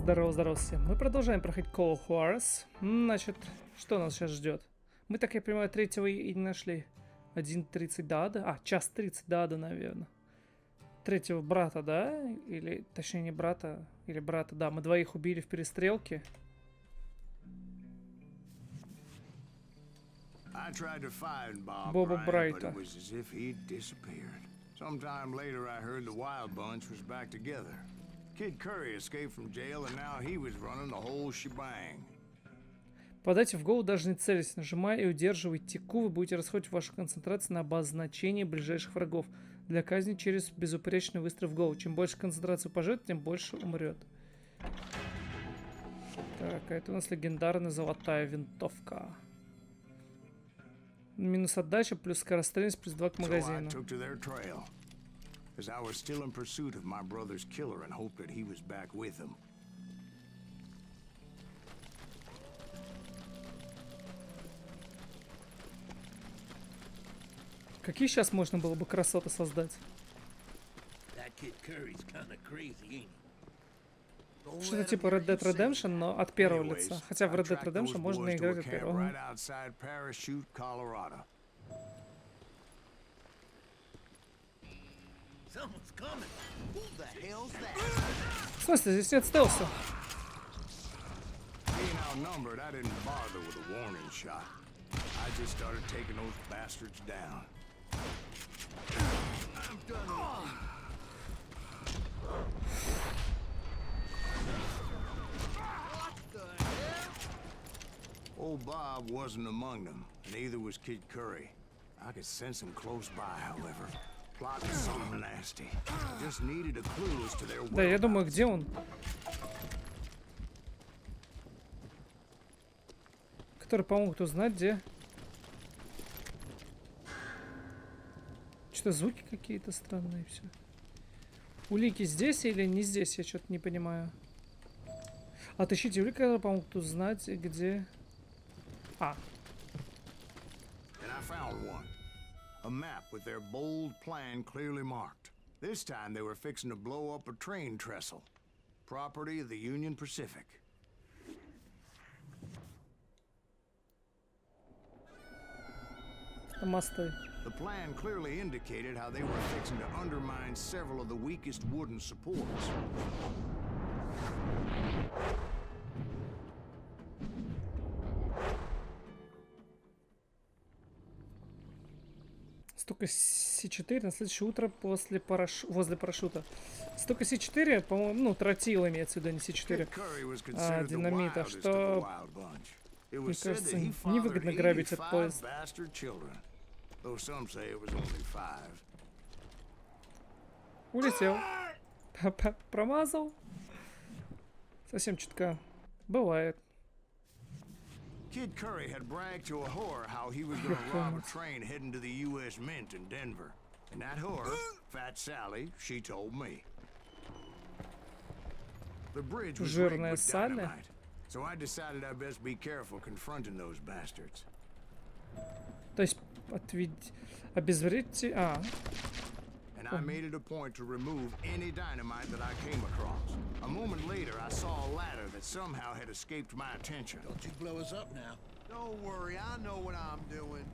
Здорово, здорово всем. Мы продолжаем проходить Call Juarez. Значит, что нас сейчас ждет? Мы, так я понимаю, третьего и не нашли. 1:30 до ада. А, 1:30 до ада, наверное. Третьего брата, да? Или, точнее, не брата. Или брата, да. Мы двоих убили в перестрелке. Боба Брайта. Sometime later, I heard the Wild Bunch was back together. Kid Curry escaped from jail, and now he was running the whole shebang. Подайте в голову, даже не целясь, нажимая и удерживайте Q, вы будете расходовать вашу концентрацию на обозначение ближайших врагов для казни через безупречный выстрел в голову. Чем больше концентрацию пожертвует, тем больше умрет. Так, а это у нас легендарная золотая винтовка. Минус отдача, плюс скорострельность, плюс 2 к магазину. Какие сейчас можно было бы красоты создать? Что-то типа Red Dead Redemption, но от первого лица. Хотя в Red Dead Redemption можно играть от первого. В смысле, здесь нет стелса? Old Bob wasn't among them, and neither was Kid Curry. I could sense him close by, however. Plotting something nasty. Just needed a clue as to their whereabouts. Да, я думаю, где он? Который помогут узнать, где. Что-то звуки какие-то странные все. Улики здесь или не здесь? Я что-то не понимаю. Отыщите улики, которые помогут узнать, где. А. And I found one. A map with their bold plan clearly marked. This time they were fixing to blow up a train trestle. Property of the Union Pacific. Мосты. The plan clearly indicated how they were fixing to undermine several of the weakest wooden supports. Столько С4 на следующее утро возле парашюта. Столько С4, по-моему, ну, тротил имеется в виду, не С4, а динамита, что, мне кажется, невыгодно грабить этот поезд. Улетел. Промазал. Совсем чутка. Бывает. Kid Curry had bragged to a whore how he was going to rob a train heading to the U.S. Mint in Denver. And that whore, Fat Sally, she told me. The bridge was rigged with dynamite, so I decided I'd best be careful confronting those bastards. То есть, обезвредите... А. And I made it a point to remove any dynamite that I came across. A moment later, I saw a ladder that somehow had escaped my attention. Don't you blow us up now. Don't worry, I know what I'm doing.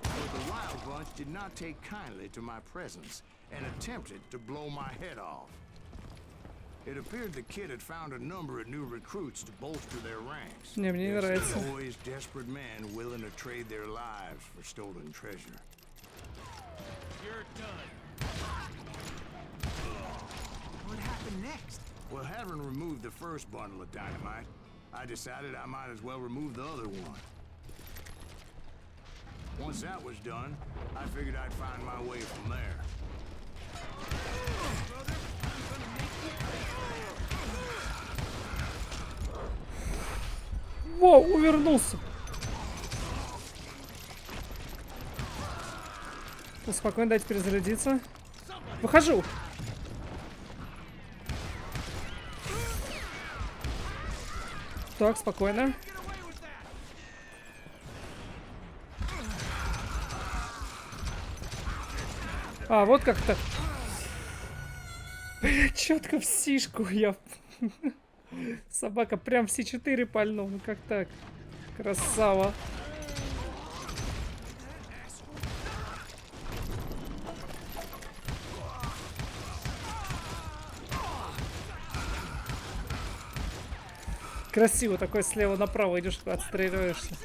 But the Wild Bunch did not take kindly to my presence and attempted to blow my head off. It appeared the kid had found a number of new recruits to bolster their ranks. Не, мне не нравится. Always desperate men willing to trade their lives for stolen treasure. You're done. What happened next? Well, having removed the first bundle of dynamite, I decided I might as well remove the other one. Once that was done, I figured I'd find my way from there. Воу, увернулся. Спокойно, дайте перезарядиться. Выхожу. Так, спокойно. А, вот как-то. Четко в сишку я. Собака прям все 4 пальнул. Ну как так? Красава. Красиво такой слева направо идешь, отстреливаешься.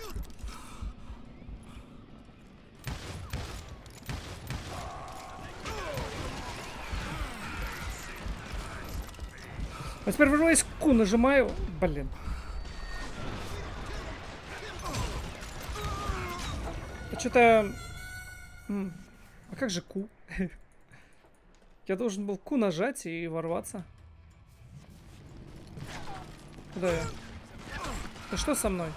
А теперь вырваюсь, Q нажимаю. Блин. А что-то... А как же Q? Я должен был Q нажать и ворваться. Куда я? Да что со мной?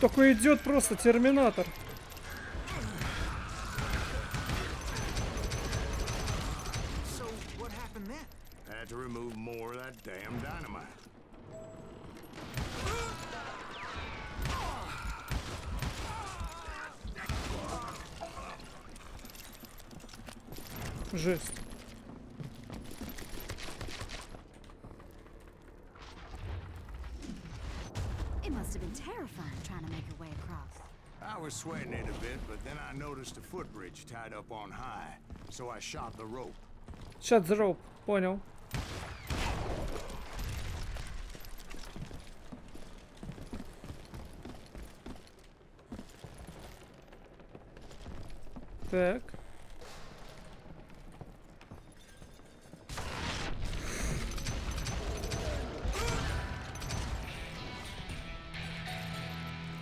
Такой идет просто терминатор. Had to remove more of that damn dynamite. Жесть. It must have been terrifying trying to make your way across. I was sweating it a bit, but then I noticed a footbridge tied up on high, so I shot the rope. Shot the rope. Понял. Так.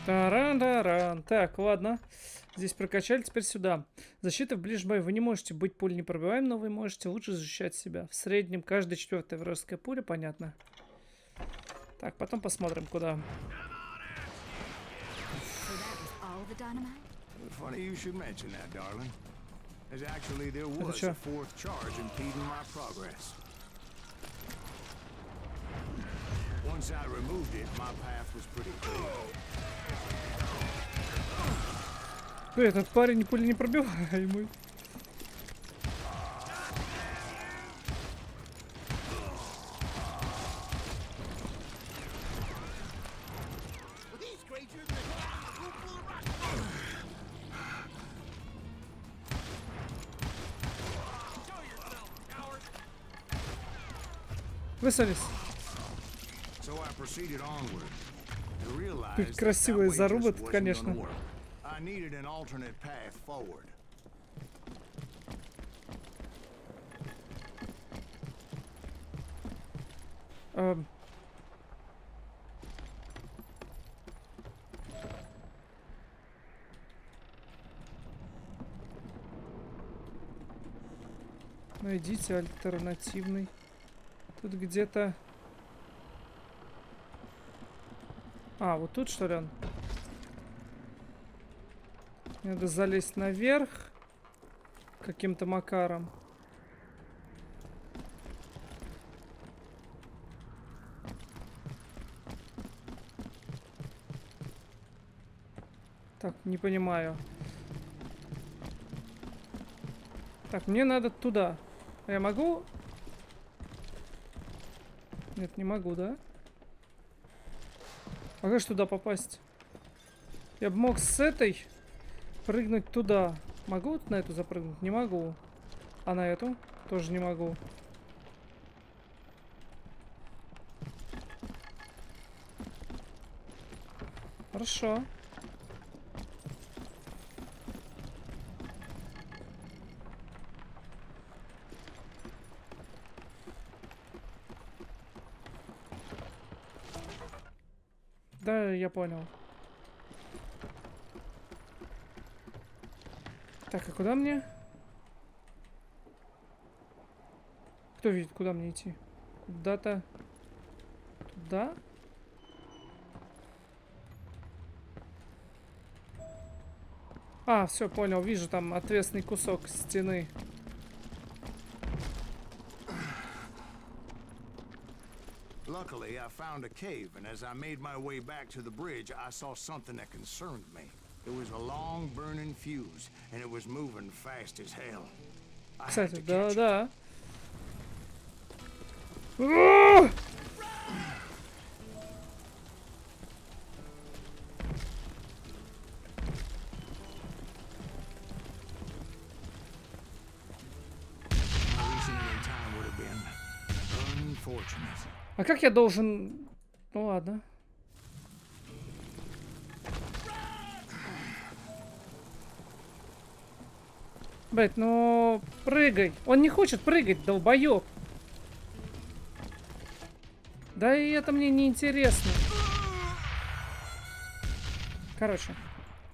Таран-таран. Так, ладно. Здесь прокачали, теперь сюда. Защита в ближнем бою. Вы не можете быть пуленепробиваемым, но вы можете лучше защищать себя. В среднем каждая 4-я вражеская пуля, понятно. Так, потом посмотрим, куда. Funny you should mention that, darling. As actually there was a fourth charge impeding my progress. Once I removed it, my path was pretty clear. Этот парень пуленепробиваемый. Высадись. Красивые зарубы тут, конечно. Найдите альтернативный. Тут где-то... А, вот тут что ли он? Надо залезть наверх каким-то макаром. Так, не понимаю. Так, мне надо туда. А я могу? Нет, не могу, да? А как же туда попасть? Я бы мог с этой прыгнуть туда. Могу вот на эту запрыгнуть? Не могу. А на эту? Тоже не могу. Хорошо. Да, я понял. Так, а куда мне? Кто видит, куда мне идти? Куда-то сюда. А, все, понял. Вижу там отвесный кусок стены. Luckily, I found a cave, and as I made my way back to the bridge, I saw something that concerned me. It was a long burning fuse, and it was moving fast as hell. I had Кстати, to catch it. да-да. My reasoning in time would have been unfortunate. А как я должен... Ну ладно. Блять, ну прыгай. Он не хочет прыгать, долбоёб. Да и это мне не интересно. Короче.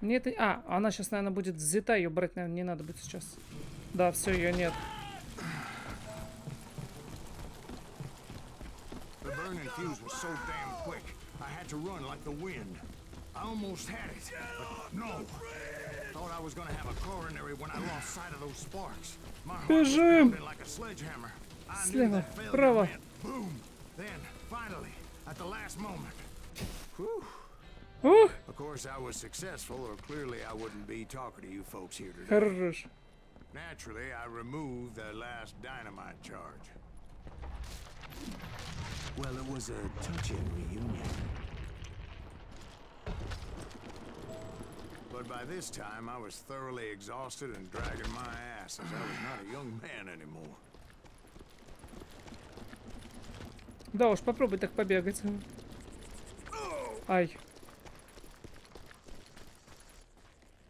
Мне это... А, она сейчас, наверное, будет взята. Ее брать, наверное, не надо будет сейчас. Да, все, ее нет. The burning fuse was so damn quick, I had to run like the wind. I almost had it, but no. Thought I was gonna have a coronary when I lost sight of those sparks. My heart was Бежим! pounding like a sledgehammer. I knew Слева, that failure вправо. meant boom. Then, finally, at the last moment. Whew. Ух, Of course, I was successful, or clearly I wouldn't be talking to you folks here today. хорош. Naturally, I removed the last dynamite charge. Well, it was a touching reunion. But by this time, I was thoroughly exhausted and dragging my ass as I was not a young man anymore. Да уж, попробуй так побегать. Ай.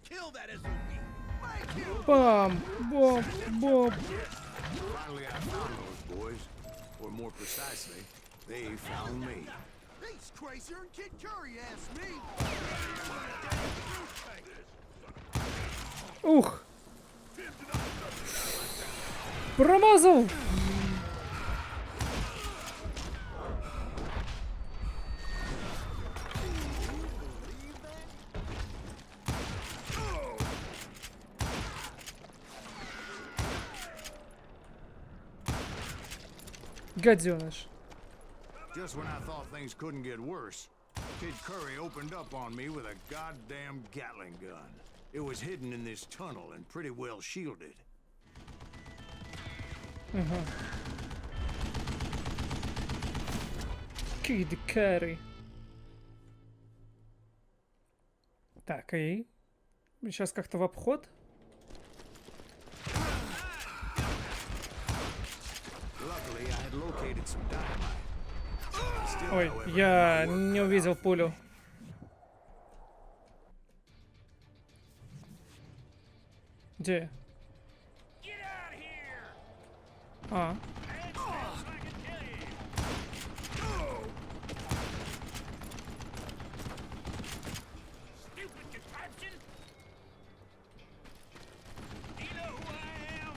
Kill that SOB. Бам! Бом! Бом! Finally, I found those boys, or more precisely, they found me. He's crazier than Kid Curry asked me. Ух! Промазал! Гаденыш. Just when I thought things couldn't get worse, Kid Curry opened up on me with a goddamn Gatling gun. It was hidden in this tunnel and pretty well shielded. Кид Карри. Так, и... Сейчас как-то в обход. Luckily, I had located some dynamite. Still, Ой, however, я my work не cut увидел out for пулю. me. Где? Get out of here. А. Hands down so I can kill you. Stupid contraption. Do you know who I am?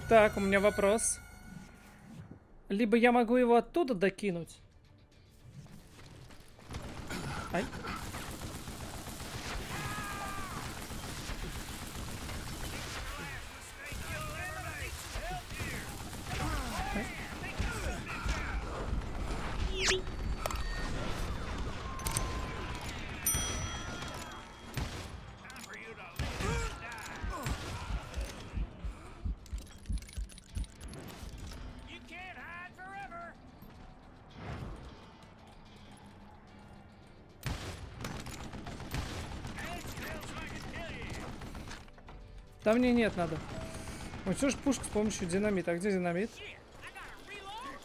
Так, у меня вопрос. Либо я могу его оттуда докинуть. Ай. Time for you to live and die. You can't hide forever. Hands still so I can kill you. Да мне нет, надо. Ой, что ж пушка с помощью динамита? А где динамит? Shit, I gotta reload.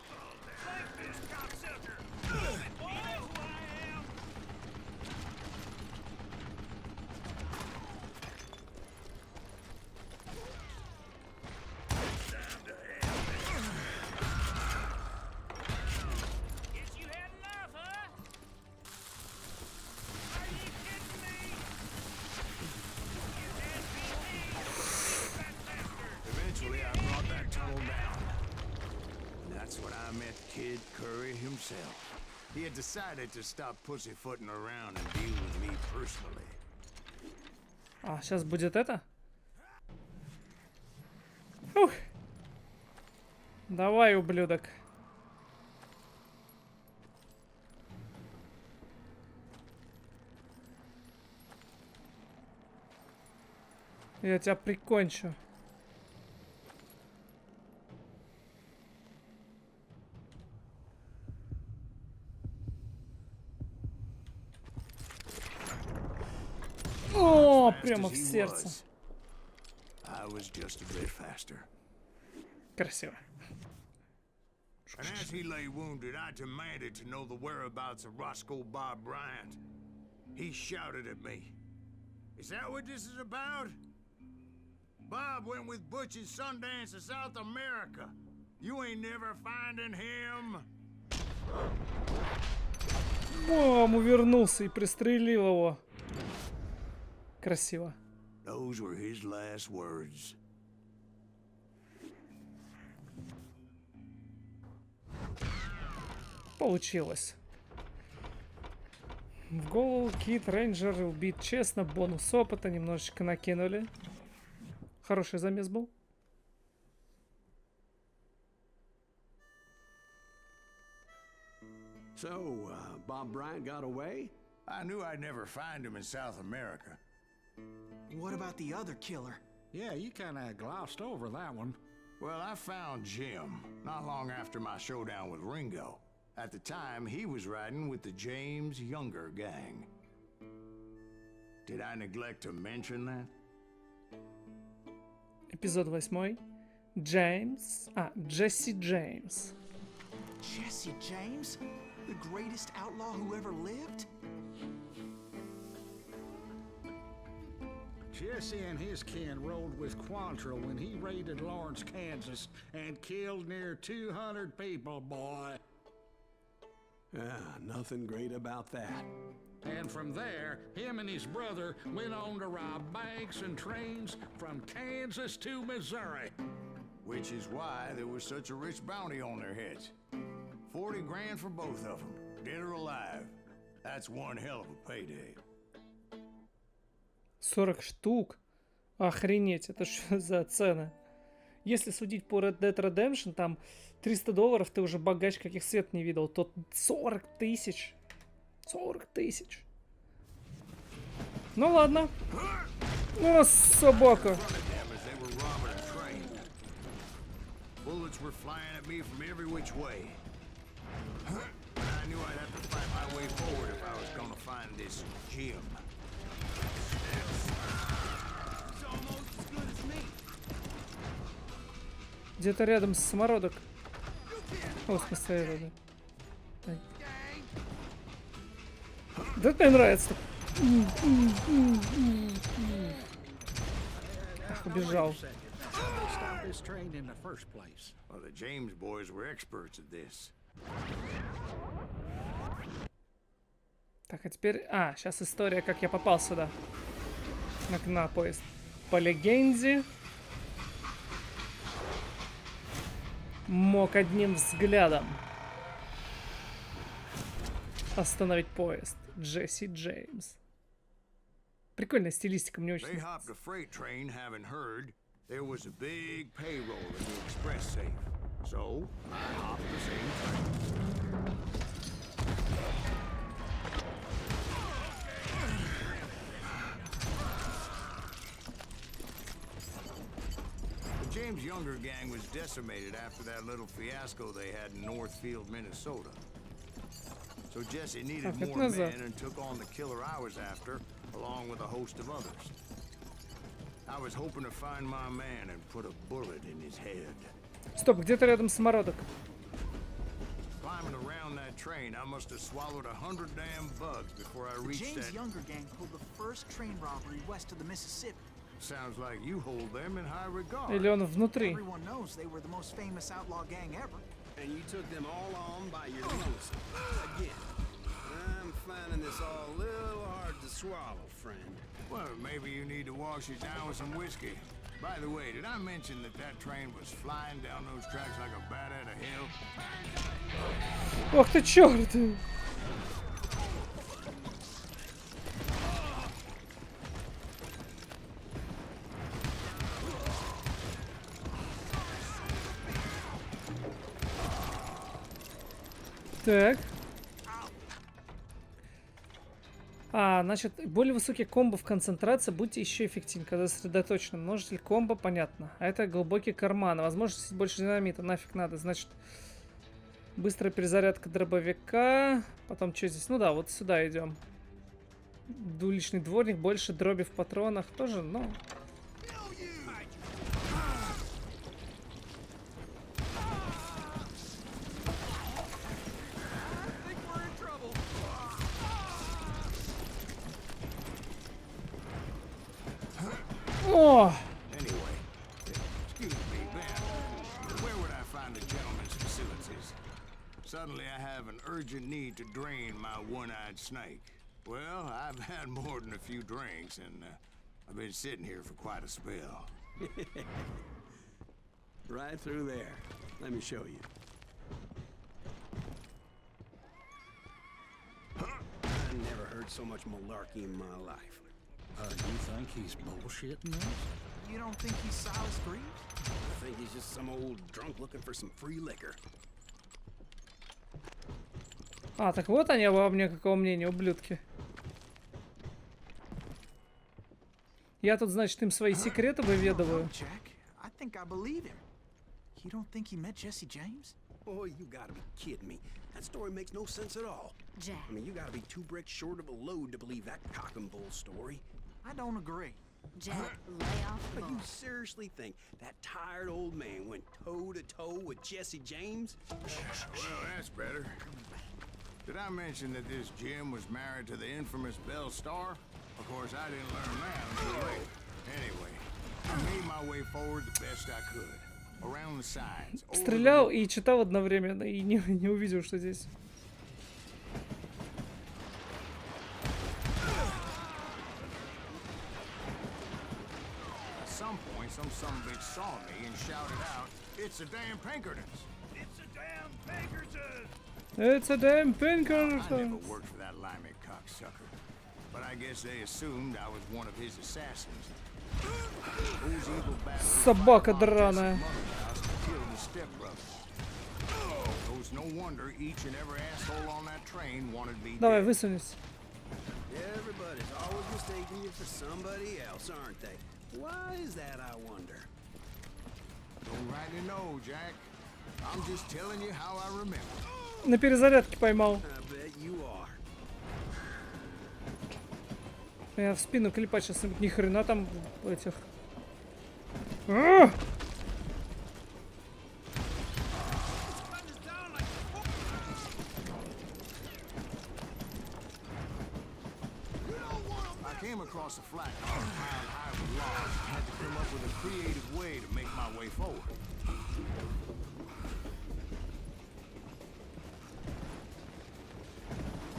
Like this cocksucker. You know who I am? Guess you had enough, huh? Are you kidding me? I met Kid Curry himself. He had decided to stop pussyfooting around and deal with me personally. А, сейчас будет это? Фух. Давай, ублюдок. Я тебя прикончу. О, прямо в сердце. Красиво. And as he lay wounded, I demanded to know the whereabouts of Roscoe Bob Bryant. He shouted at me. Is that what this is about? Bob went with Butch and Sundance to South America. You ain't never finding him. Бам, увернулся и пристрелил его. Красиво. Those were his last words. Получилось. В голову Кид Рейнджер убит честно, бонус опыта немножечко накинули. Хороший замес был. So, Bob Bryant got away? I knew I'd never find him in South America. What about the other killer? Yeah, you kinda glossed over that one. Well, I found Jim not long after my showdown with Ringo. At the time, he was riding with the James Younger gang. Did I neglect to mention that? Эпизод 8. Джеймс. Джесси Джеймс. Jesse James? The greatest outlaw who ever lived? Jesse and his kin rode with Quantrill when he raided Lawrence, Kansas, and killed near 200 people, boy. Nothing great about that. And from there, him and his brother went on to rob banks and trains from Kansas to Missouri. Which is why there was such a rich bounty on their heads. 40 grand for both of them, dead or alive. That's one hell of a payday. 40 штук? Охренеть, это что за цена? Если судить по Red Dead Redemption, там $300 ты уже богач, каких свет не видел. Тут 40 тысяч. 40 тысяч. Ну ладно. О, собака. Bullets were flying at me from every which way. I knew I'd have to fight my way forward if I was gonna find this Jim. It's almost as good as me. Где-то рядом самородок. О, в смысле, да. Да это мне нравится. Ах, убежал. Well, the James boys were experts at this. Так, а теперь... сейчас история, как я попал сюда. На поезд. По легенде... Мог одним взглядом остановить поезд. Джесси Джеймс. Прикольная стилистика, мне очень нравится. There was a big payroll in the express safe, so I hopped the same train. The James Younger gang was decimated after that little fiasco they had in Northfield, Minnesota. So Jesse needed more men and took on the killer I was after, along with a host of others. I was hoping to find my man and put a bullet in his head. Стоп, где-то рядом самородок. Climbing around that train, I must have swallowed 100 damn bugs before I reached that. The James Younger gang pulled the first train robbery west of the Mississippi. Sounds like you hold them in high regard. Или он внутри? Everyone knows they were the most famous outlaw gang ever. And you took them all on by your nose. Again, I'm finding this all a little hard to swallow, friend. Well, maybe you need to wash it down with some whiskey. By the way, did I mention that that train was flying down those tracks like a bat out of hell? Ох ты черт! Так. Значит, более высокий комбо в концентрации, будьте еще эффективнее, когда сосредоточены. Множитель комбо, понятно. А это глубокий карман. Возможно, больше динамита. Нафиг надо. Значит, быстрая перезарядка дробовика. Потом что здесь? Ну да, вот сюда идем. Двуличный дворник, больше дроби в патронах. Тоже, ну... О! Anyway, excuse me, Ben. Where would I find the gentleman's facilities? Suddenly I have an urgent need to drain my one-eyed snake. Well, I've had more than a few drinks, and I've been sitting here for quite a spell. Right through there. Let me show you. I never heard so much malarkey in my life. You think he's bullshitting us? You don't think he's Silas Greaves? I think he's just some old drunk looking for some free liquor. Так вот они обо мне какого мнения, ублюдки. Я тут, значит, им свои секреты выведываю. Jack, I think I believe him. You don't think he met Jesse James? Boy, you gotta be kidding me. That story makes no sense at all. Jack. I mean, you gotta be 2 bricks short of a load to believe that cock and bull story. I don't agree. Jack, lay off the But you ball. seriously think that tired old man went toe-to-toe with Jesse James? Well, that's better. Did I mention that this Jim was married to the infamous Belle Star? Of course, I didn't learn that until later. Anyway, I made my way forward the best I could. Around the signs. over the Стрелял и читал одновременно, и не увидел, что здесь. At some point, some sumbitch saw me and shouted out, "It's the damn Pinkertons!" It's a damn Pinkerton! It's a damn I never Pinkerton. worked for that limey cocksucker, but I guess they assumed I was one of his assassins. Those evil bastards Собака robbed Jesse's драная. mother's house and killed his stepbrother. So it's no wonder each and every asshole on that train wanted me Давай, dead. высунись. Everybody's always mistaking you for somebody else, aren't they? Why is that, I wonder? Don't rightly know, Jack. I'm just telling you how I remember. На перезарядке поймал. I bet you are. Я в спину клепать сейчас, ни хрена там этих. I came across a flat car piled high with logs and had to come up with a creative way to make my way forward.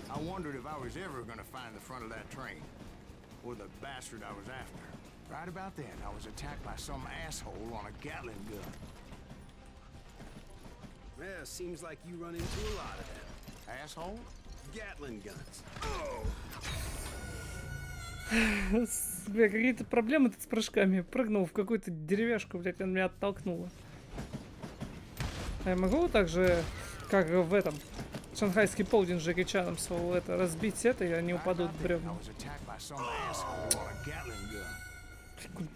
I wondered if I was ever going to find the front of that train, or the bastard I was after. Right about then, I was attacked by some asshole on a Gatling gun. Yeah, seems like you run into a lot of them. Asshole? Gatling guns. Бля, какие-то проблемы тут с прыжками. Прыгнул в какую-то деревяшку, блядь, она меня оттолкнула. А я могу так же, как в этом, шанхайский полдень с Джеки Чаном, это, разбить это, и они упадут в I бревна. was attacked by some asshole on a Gatling gun.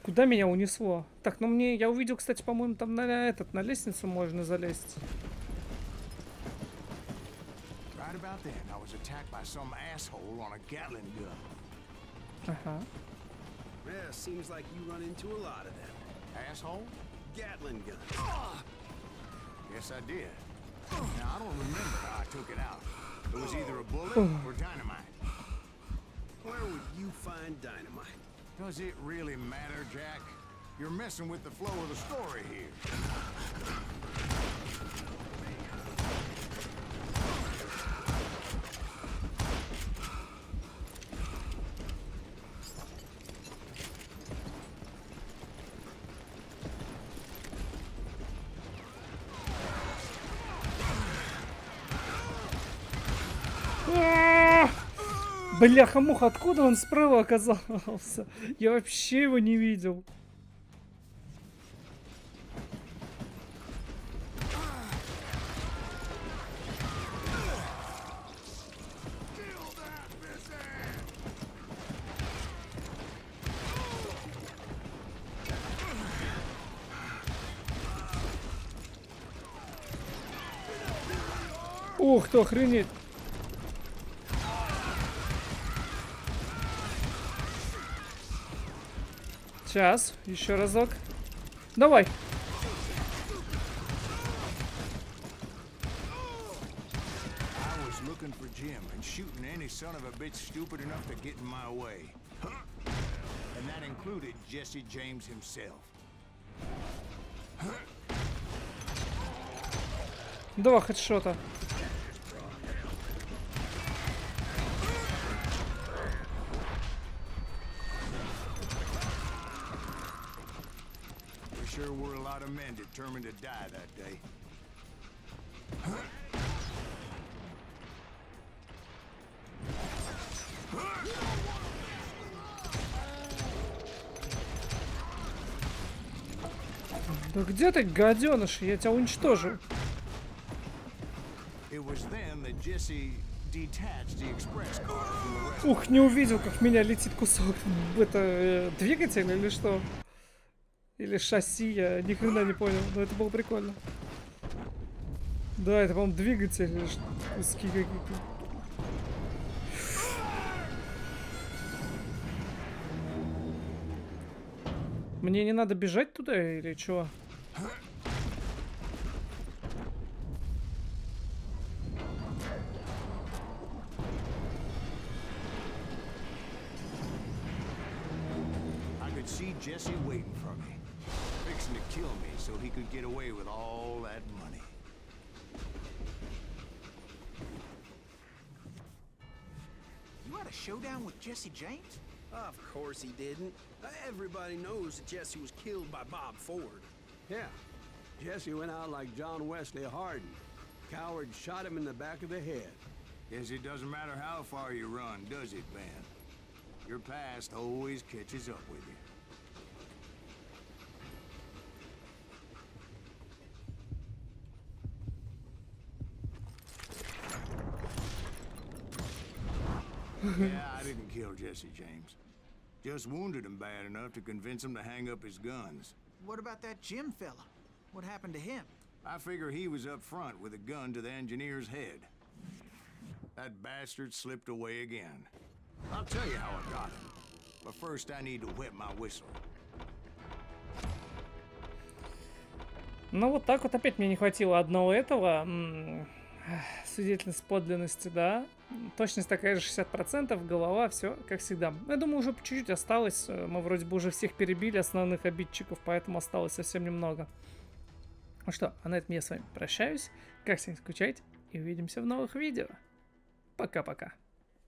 Куда меня унесло? Так, ну мне, я увидел, кстати, по-моему, там на лестницу можно залезть. Right about then, I was attacked by some asshole on a Gatling gun. Ага. Yeah, seems like you run into a lot of them. Asshole? Gatling guns. Yes, I did. Now, I don't remember how I took it out. It was either a bullet or dynamite. Where would you find dynamite? Does it really matter, Jack? You're messing with the flow of the story here. Бляха-муха, откуда он справа оказался? Я вообще его не видел. Ух ты, охренеть. Сейчас, еще разок. Давай. I was looking for Jim and shooting any son of a bitch stupid enough to get in my way. And that included Jesse James himself. Два хедшота. Sure were a lot of men determined to die that day. Да где ты, гаденыш? Я тебя уничтожу. It was then that Jesse detached the express car from the rest. Ух, не увидел, как в меня летит кусок. Это двигатель или что? Или шасси, я ни хрена не понял, но это было прикольно. Да, это, по-моему, двигатель или куски какие-то. Мне не надо бежать туда или чего? I could see Jesse waiting for me, fixing to kill me so he could get away with all that money. You had a showdown with Jesse James? Of course he didn't. Everybody knows that Jesse was killed by Bob Ford. Yeah. Jesse went out like John Wesley Hardin. Coward shot him in the back of the head. Guess it doesn't matter how far you run, does it, Ben? Your past always catches up with you. Yeah, I didn't kill Jesse James. Just wounded him bad enough to convince him to hang up his guns. What about that Jim fella? What happened to him? I figure he was up front with a gun to the engineer's head. That bastard slipped away again. I'll tell you how I got him. But first I need to wet my whistle. Ну вот так вот опять мне не хватило одного этого. Свидетельность подлинности, да. Точность такая же 60%, голова, все как всегда. Я думаю, уже по чуть-чуть осталось. Мы вроде бы уже всех перебили, основных обидчиков, поэтому осталось совсем немного. Ну что, а на этом я с вами прощаюсь. Как всегда, скучайте и увидимся в новых видео. Пока-пока.